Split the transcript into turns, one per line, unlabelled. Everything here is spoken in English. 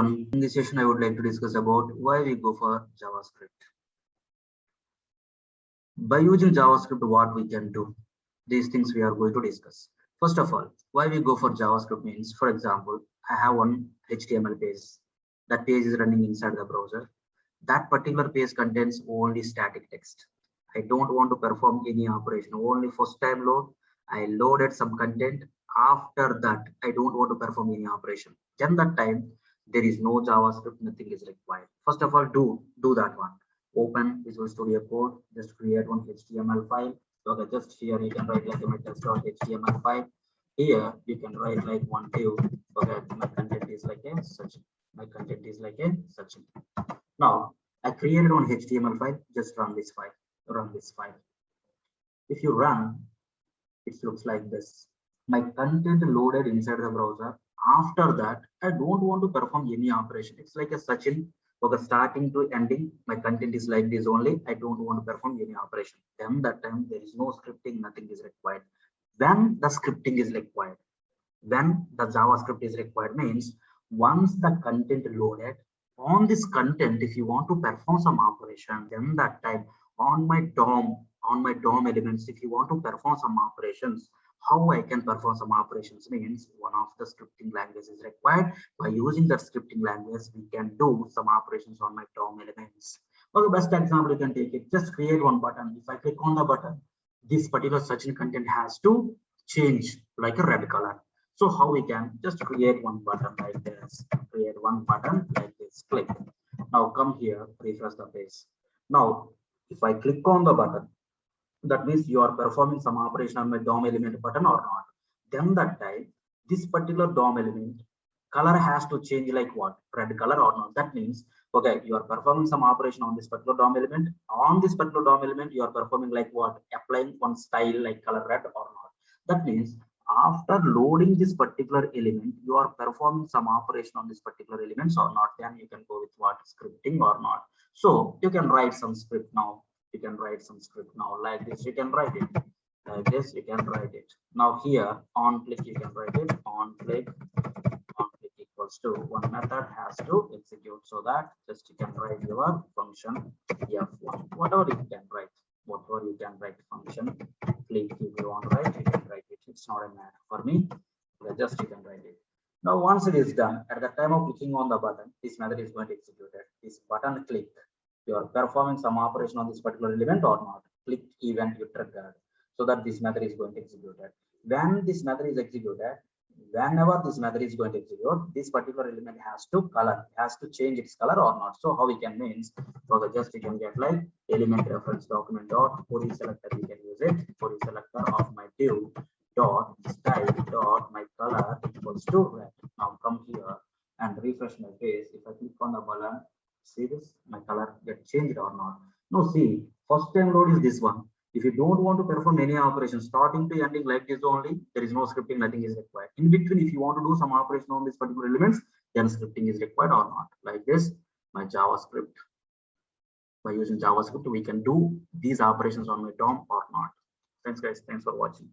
everyone. In this session, I would like to discuss about why we go for JavaScript. By using JavaScript, what we can do. These things we are going to discuss. First of all, why we go for JavaScript means, for example, I have one HTML page. That page is running inside the browser. That particular page contains only static text. I don't want to perform any operation. Only first time load, I loaded some content. After that, I don't want to perform any operation. Then that time, there is no JavaScript, nothing is required. First of all, do that one. Open Visual Studio Code, just create one HTML file. Okay, just here you can write like a test.html file. Here you can write like one div. Okay, my content is like a such. My content is like a such. Now I created one HTML file. Just run this file. Run this file. If you run, it looks like this. My content loaded inside the browser. After that, I don't want to perform any operation. It's like a Sachin. Okay, starting to ending, my content is like this only. I don't want to perform any operation. Then that time there is no scripting, nothing is required. When the scripting is required, when the JavaScript is required means once the content loaded, on this content, if you want to perform some operation, then that time on my DOM elements, if you want to perform some operations, how I can perform some operations means one of the scripting language is required. By using that scripting language, we can do some operations on my DOM elements. For the best example, you can take it. Just create one button. If I click on the button, this particular searching content has to change like a red color. So how we can just create one button like this, create one button like this, click. Now come here, refresh the page. Now, if I click on the button, that means you are performing some operation on my DOM element button or not. Then that time, this particular DOM element color has to change like what? Red color or not. That means, okay, you are performing some operation on this particular DOM element. On this particular DOM element, you are performing like what? Applying one style like color red or not. That means after loading this particular element, you are performing some operation on this particular elements or not. Then you can go with what? Scripting or not. So you can write some script now. You can write some script now like this. You can write it like this. You can write it now. Here on click, you can write it on click equals to one method has to execute, so that just you can write your function f1, whatever you can write, function click. If you want to write, you can write it. It's not a matter for me. Just you can write it. Now once it is done, at the time of clicking on the button, this method is going to execute it. This button click, you are performing some operation on this particular element or not. Click event you triggered, so that this method is going to execute it. When this method is executed, whenever this method is going to execute, this particular element has to color, has to change its color or not. So how we can means, for the just you can get like element reference document dot query selector, you can use it. Query selector of my div dot style dot my color equals to red. Now come here and refresh my page. If I click on the button, see this, my color get changed or not. No, see, first time load is this one. If you don't want to perform any operation starting to ending like this only, there is no scripting, nothing is required. In between, if you want to do some operation on this particular elements, then scripting is required or not. Like this, my JavaScript. By using JavaScript, we can do these operations on my DOM or not. Thanks guys, thanks for watching.